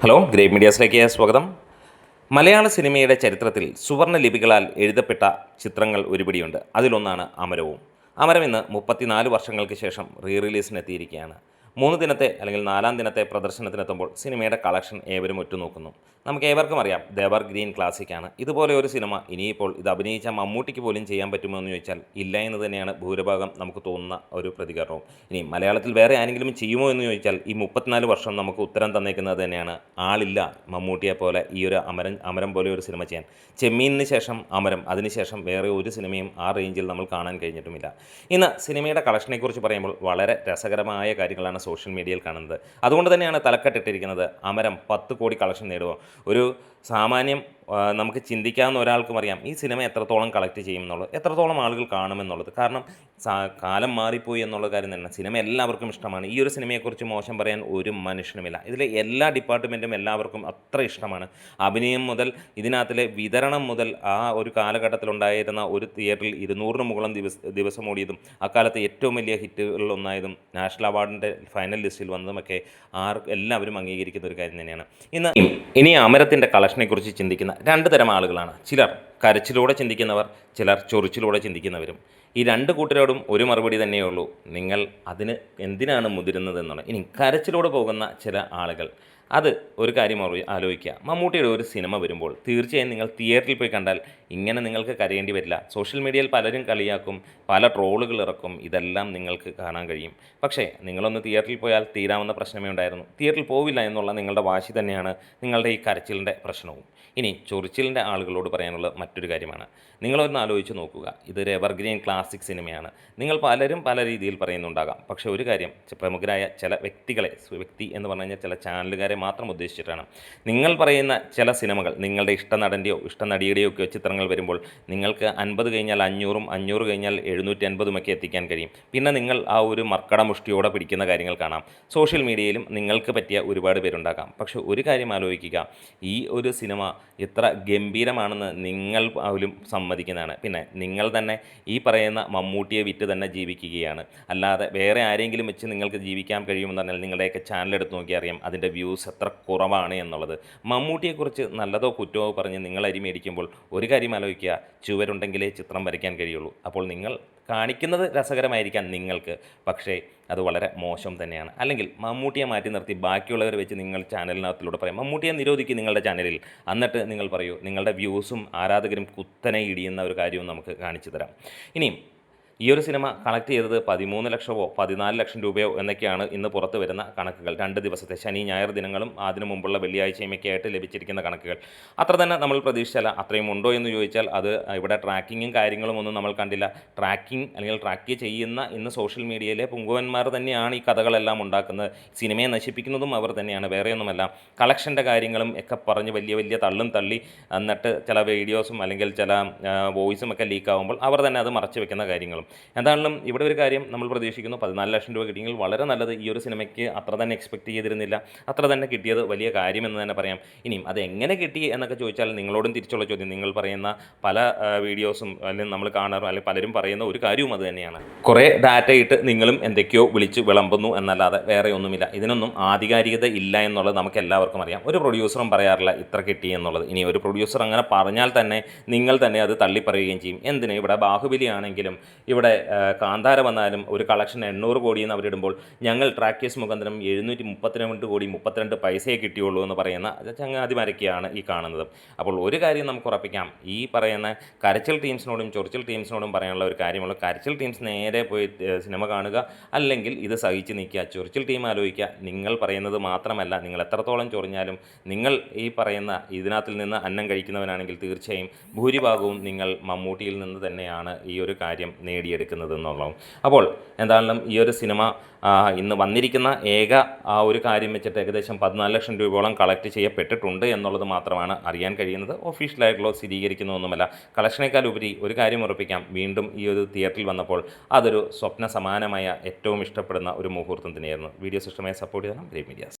Hello, great മീഡിയാസിലേക്ക് സ്വാഗതം. മലയാള സിനിമയുടെ ചരിത്രത്തിൽ സുവർണ്ണ ലിപികളാൽ എഴുതപ്പെട്ട ചിത്രങ്ങൾ ഒരുപിടിയുണ്ട്. അതിലൊന്നാണ് അമരവും. അമരം ഇന്ന് 34 വർഷങ്ങൾക്ക് ശേഷം റിലീസിനെത്തിയിരിക്കുകയാണ്. 3 ദിനത്തെ അല്ലെങ്കിൽ 4-ാം ദിനത്തെ പ്രദർശനത്തിനെത്തുമ്പോൾ സിനിമയുടെ കളക്ഷൻ ഏവരും ഉറ്റുനോക്കുന്നു. നമുക്ക് ഏവർക്കും അറിയാം, ദേവർ ഗ്രീൻ ക്ലാസിക്കാണ്. ഇതുപോലെ ഒരു സിനിമ ഇനിയിപ്പോൾ ഇത് അഭിനയിച്ച മമ്മൂട്ടിക്ക് പോലും ചെയ്യാൻ പറ്റുമോ എന്ന് ചോദിച്ചാൽ ഇല്ല എന്ന് തന്നെയാണ് ഭൂരിഭാഗം നമുക്ക് തോന്നുന്ന ഒരു പ്രതികരണവും. ഇനി മലയാളത്തിൽ വേറെ ആരെങ്കിലും ചെയ്യുമോ എന്ന് ചോദിച്ചാൽ ഈ 34 വർഷം നമുക്ക് ഉത്തരം തന്നേക്കുന്നത് തന്നെയാണ്, ആളില്ല മമ്മൂട്ടിയെ പോലെ ഈ ഒരു അമരം പോലെ ഒരു സിനിമ ചെയ്യാൻ. ചെമ്മീനിന് ശേഷം അമരം, അതിനുശേഷം വേറെ ഒരു സിനിമയും ആ റേഞ്ചിൽ നമ്മൾ കാണാൻ കഴിഞ്ഞിട്ടുമില്ല. ഇന്ന് സിനിമയുടെ കളക്ഷനെക്കുറിച്ച് പറയുമ്പോൾ വളരെ രസകരമായ കാര്യങ്ങളാണ് സോഷ്യൽ മീഡിയയിൽ കാണുന്നത്. അതുകൊണ്ട് തന്നെയാണ് തലക്കെട്ടിട്ടിരിക്കുന്നത് അമരം 10 കോടി കളക്ഷൻ നേടുമോ. ഒരു സാമാന്യം നമുക്ക് ചിന്തിക്കാവുന്ന ഒരാൾക്കും അറിയാം ഈ സിനിമ എത്രത്തോളം കളക്ട് ചെയ്യും എന്നുള്ളത്, എത്രത്തോളം ആളുകൾ കാണുമെന്നുള്ളത്. കാരണം കാലം മാറിപ്പോയി എന്നുള്ള കാര്യം തന്നെ. സിനിമ എല്ലാവർക്കും ഇഷ്ടമാണ്. ഈ ഒരു സിനിമയെക്കുറിച്ച് മോശം പറയാൻ ഒരു മനുഷ്യനുമില്ല. ഇതിലെ എല്ലാ ഡിപ്പാർട്ട്മെൻറ്റും എല്ലാവർക്കും അത്ര ഇഷ്ടമാണ്. അഭിനയം മുതൽ ഇതിനകത്തിലെ വിതരണം മുതൽ ആ ഒരു കാലഘട്ടത്തിലുണ്ടായിരുന്ന ഒരു തിയേറ്ററിൽ 200-ന് മുകളിൽ ദിവസം ഓടിയതും അക്കാലത്ത് ഏറ്റവും വലിയ ഹിറ്റുകളിലൊന്നായതും നാഷണൽ അവാർഡിൻ്റെ ഫൈനൽ ലിസ്റ്റിൽ വന്നതുമൊക്കെ എല്ലാവരും അംഗീകരിക്കുന്ന ഒരു കാര്യം തന്നെയാണ്. ഇനി അമരത്തിൻ്റെ കളക്ഷനെക്കുറിച്ച് ചിന്തിക്കുന്ന 2 തരം ആളുകളാണ്. ചിലർ കരച്ചിലൂടെ ചിന്തിക്കുന്നവർ, ചിലർ ചൊറിച്ചിലൂടെ ചിന്തിക്കുന്നവരും. ഈ 2 കൂട്ടരോടും ഒരു മറുപടി തന്നെയുള്ളൂ, നിങ്ങൾ അതിന് എന്തിനാണ് മുതിരുന്നതെന്നാണ്. ഇനി കരച്ചിലൂടെ പോകുന്ന ചില ആളുകൾ, അത് ഒരു കാര്യം ആലോചിക്കുക. മമ്മൂട്ടിയുടെ ഒരു സിനിമ വരുമ്പോൾ തീർച്ചയായും നിങ്ങൾ തിയേറ്ററിൽ പോയി കണ്ടാൽ ഇങ്ങനെ നിങ്ങൾക്ക് കരയേണ്ടി വരില്ല. സോഷ്യൽ മീഡിയയിൽ പലരും കളിയാക്കും, പല ട്രോളുകൾ ഇറക്കും, ഇതെല്ലാം നിങ്ങൾക്ക് കാണാൻ കഴിയും. പക്ഷേ നിങ്ങളൊന്ന് തിയേറ്ററിൽ പോയാൽ തീരാവുന്ന പ്രശ്നമേ ഉണ്ടായിരുന്നു. തിയേറ്ററിൽ പോവില്ല എന്നുള്ള നിങ്ങളുടെ വാശി തന്നെയാണ് നിങ്ങളുടെ ഈ കരച്ചിലിൻ്റെ പ്രശ്നവും. ഇനി ചൊറിച്ചിലിൻ്റെ ആളുകളോട് പറയാനുള്ള മറ്റൊരു കാര്യമാണ്, നിങ്ങളൊന്ന് ആലോചിച്ച് നോക്കുക. ഇതൊരു എവർഗ്രീൻ ക്ലാസിക് സിനിമയാണ്. നിങ്ങൾ പലരും പല രീതിയിൽ പറയുന്നുണ്ടാകാം. പക്ഷേ ഒരു കാര്യം, പ്രമുഖരായ ചില വ്യക്തി എന്ന് പറഞ്ഞു കഴിഞ്ഞാൽ ചില ചാനലുകാരെ മാത്രം ഉദ്ദേശിച്ചിട്ടാണ്. നിങ്ങൾ പറയുന്ന ചില സിനിമകൾ, നിങ്ങളുടെ ഇഷ്ട നടൻ്റെയോ ഇഷ്ട നടിയുടെയോ ഒക്കെ ചിത്രങ്ങൾ വരുമ്പോൾ നിങ്ങൾക്ക് 50 കഴിഞ്ഞാൽ 500-ഉം 500 കഴിഞ്ഞാൽ 750-ഉം ഒക്കെ എത്തിക്കാൻ കഴിയും. പിന്നെ നിങ്ങൾ ആ ഒരു മർക്കടമുഷ്ടിയോടെ പിടിക്കുന്ന കാര്യങ്ങൾ കാണാം. സോഷ്യൽ മീഡിയയിലും നിങ്ങൾക്ക് പറ്റിയ ഒരുപാട് പേരുണ്ടാകാം. പക്ഷേ ഒരു കാര്യം ആലോചിക്കുക, ഈ ഒരു സിനിമ എത്ര ഗംഭീരമാണെന്ന് നിങ്ങൾ പോലും സമ്മതിക്കുന്നതാണ്. പിന്നെ നിങ്ങൾ തന്നെ ഈ പറയുന്ന മമ്മൂട്ടിയെ വിറ്റ് തന്നെ ജീവിക്കുകയാണ്. അല്ലാതെ വേറെ ആരെങ്കിലും വെച്ച് നിങ്ങൾക്ക് ജീവിക്കാൻ കഴിയുമെന്ന് പറഞ്ഞാൽ നിങ്ങളുടെയൊക്കെ ചാനലെടുത്ത് നോക്കി അറിയാം അതിൻ്റെ വ്യൂസ് എത്ര കുറവാണ് എന്നുള്ളത്. മമ്മൂട്ടിയെക്കുറിച്ച് നല്ലതോ കുറ്റമോ പറഞ്ഞ് നിങ്ങൾ അരി മേടിക്കുമ്പോൾ ഒരു കാര്യം ആലോചിക്കുക, ചുവരുണ്ടെങ്കിലേ ചിത്രം വരയ്ക്കാൻ കഴിയുള്ളൂ. അപ്പോൾ നിങ്ങൾ കാണിക്കുന്നത് രസകരമായിരിക്കാം നിങ്ങൾക്ക്, പക്ഷേ അത് വളരെ മോശം തന്നെയാണ്. അല്ലെങ്കിൽ മമ്മൂട്ടിയെ മാറ്റി നിർത്തി ബാക്കിയുള്ളവരെ വെച്ച് നിങ്ങൾ ചാനലിനകത്തിലൂടെ പറയും, മമ്മൂട്ടിയെ നിരോധിക്കും നിങ്ങളുടെ ചാനലിൽ. എന്നിട്ട് നിങ്ങൾ പറയൂ, നിങ്ങളുടെ വ്യൂസും ആരാധകരും കുത്തനെ ഇടിയുന്ന ഒരു കാര്യവും നമുക്ക് കാണിച്ചു തരാം. ഇനിയും ഈ ഒരു സിനിമ കളക്ട് ചെയ്തത് 13 ലക്ഷമോ 14 ലക്ഷം രൂപയോ എന്നൊക്കെയാണ് ഇന്ന് പുറത്ത് വരുന്ന കണക്കുകൾ. 2 ദിവസത്തെ ശനി ഞായർ ദിനങ്ങളും അതിനു മുമ്പുള്ള വെള്ളിയാഴ്ചയുമൊക്കെ ആയിട്ട് ലഭിച്ചിരിക്കുന്ന കണക്കുകൾ. അത്ര തന്നെ നമ്മൾ പ്രതീക്ഷിച്ചല്ല. അത്രയും ഉണ്ടോ എന്ന് ചോദിച്ചാൽ അത് ഇവിടെ ട്രാക്കിങ്ങും കാര്യങ്ങളും ഒന്നും നമ്മൾ കണ്ടില്ല. അല്ലെങ്കിൽ ട്രാക്ക് ചെയ്യുന്ന ഇന്ന് സോഷ്യൽ മീഡിയയിലെ പുങ്കുവന്മാർ തന്നെയാണ് ഈ കഥകളെല്ലാം ഉണ്ടാക്കുന്നത്. സിനിമയെ നശിപ്പിക്കുന്നതും അവർ തന്നെയാണ്, വേറെയൊന്നുമല്ല. കളക്ഷൻ്റെ കാര്യങ്ങളും ഒക്കെ പറഞ്ഞ് വലിയ തള്ളും തള്ളി എന്നിട്ട് ചില വീഡിയോസും അല്ലെങ്കിൽ ചില വോയിസും ഒക്കെ ലീക്കാവുമ്പോൾ അവർ തന്നെ അത് മറച്ചു വെക്കുന്ന കാര്യങ്ങളും. എന്തായാലും ഇവിടെ ഒരു കാര്യം നമ്മൾ പ്രതീക്ഷിക്കുന്നു, 14 ലക്ഷം രൂപ കിട്ടിയെങ്കിൽ വളരെ നല്ലത്. ഈ ഒരു സിനിമയ്ക്ക് അത്ര തന്നെ എക്സ്പെക്റ്റ് ചെയ്തിരുന്നില്ല. അത്ര തന്നെ കിട്ടിയത് വലിയ കാര്യമെന്ന് തന്നെ പറയാം. ഇനിയും അത് എങ്ങനെ കിട്ടി എന്നൊക്കെ ചോദിച്ചാൽ നിങ്ങളോടും തിരിച്ചുള്ള ചോദ്യം. നിങ്ങൾ പറയുന്ന പല വീഡിയോസും അല്ലെങ്കിൽ നമ്മൾ കാണാറും അല്ലെങ്കിൽ പലരും പറയുന്ന ഒരു കാര്യവും അത് തന്നെയാണ്. കുറേ ഡാറ്റ ഇട്ട് നിങ്ങളും എന്തൊക്കെയോ വിളിച്ച് വിളമ്പുന്നു എന്നല്ലാതെ വേറെ ഒന്നുമില്ല. ഇതിനൊന്നും ആധികാരികത ഇല്ല എന്നുള്ളത് നമുക്ക് എല്ലാവർക്കും അറിയാം. ഒരു പ്രൊഡ്യൂസറും പറയാറില്ല ഇത്ര കിട്ടി എന്നുള്ളത്. ഇനി ഒരു പ്രൊഡ്യൂസർ അങ്ങനെ പറഞ്ഞാൽ തന്നെ നിങ്ങൾ തന്നെ അത് തള്ളിപ്പറയുകയും ചെയ്യും. എന്തിന്? ഇവിടെ ബാഹുബലി ആണെങ്കിലും ഇവിടെ കാന്താര വന്നാലും ഒരു കളക്ഷൻ 800 കോടി എന്ന് അവരിടുമ്പോൾ ഞങ്ങൾ ട്രാക്കേഴ്സ് മുഖാന്തരം 732 കോടി 32 പൈസയെ കിട്ടിയുള്ളൂ എന്ന് പറയുന്ന ചങ്ങാതിമാരൊക്കെയാണ് ഈ കാണുന്നത്. അപ്പോൾ ഒരു കാര്യം നമുക്ക് ഉറപ്പിക്കാം, ഈ പറയുന്ന കരച്ചിൽ ടീംസിനോടും ചൊറിച്ചിൽ ടീംസിനോടും പറയാനുള്ള ഒരു കാര്യമുള്ള, കരച്ചിൽ ടീംസ് നേരെ പോയി സിനിമ കാണുക, അല്ലെങ്കിൽ ഇത് സഹിച്ച് നിൽക്കുക. ചൊറിച്ചിൽ ടീം ആലോചിക്കുക, നിങ്ങൾ പറയുന്നത് മാത്രമല്ല, നിങ്ങൾ എത്രത്തോളം ചൊറിഞ്ഞാലും നിങ്ങൾ ഈ പറയുന്ന ഇതിനകത്തിൽ നിന്ന് അന്നം കഴിക്കുന്നവനാണെങ്കിൽ തീർച്ചയായും ഭൂരിഭാഗവും നിങ്ങൾ മമ്മൂട്ടിയിൽ നിന്ന് തന്നെയാണ് ഈ ഒരു കാര്യം നേടിയെടുക്കുന്നത് എന്നുള്ളതും. അപ്പോൾ എന്തായാലും ഈ ഒരു സിനിമ ഇന്ന് വന്നിരിക്കുന്ന ആ ഒരു കാര്യം വെച്ചിട്ട് ഏകദേശം 14 ലക്ഷം രൂപയോളം കളക്ട് ചെയ്യപ്പെട്ടിട്ടുണ്ട് എന്നുള്ളത് മാത്രമാണ് അറിയാൻ കഴിയുന്നത്. ഒഫീഷ്യലായിട്ടുള്ള സ്ഥിരീകരിക്കുന്നതൊന്നുമല്ല. കളക്ഷനേക്കാൾ ഉപരി ഒരു കാര്യം ഉറപ്പിക്കാം, വീണ്ടും ഈ ഒരു തിയേറ്ററിൽ വന്നപ്പോൾ അതൊരു സ്വപ്ന സമാനമായ ഏറ്റവും ഇഷ്ടപ്പെടുന്ന ഒരു മുഹൂർത്തം തന്നെയായിരുന്നു. വീഡിയോസ് ഇഷ്ടമായി സപ്പോർട്ട് ചെയ്യണം ഗ്രേറ്റ് മീഡിയാസ്.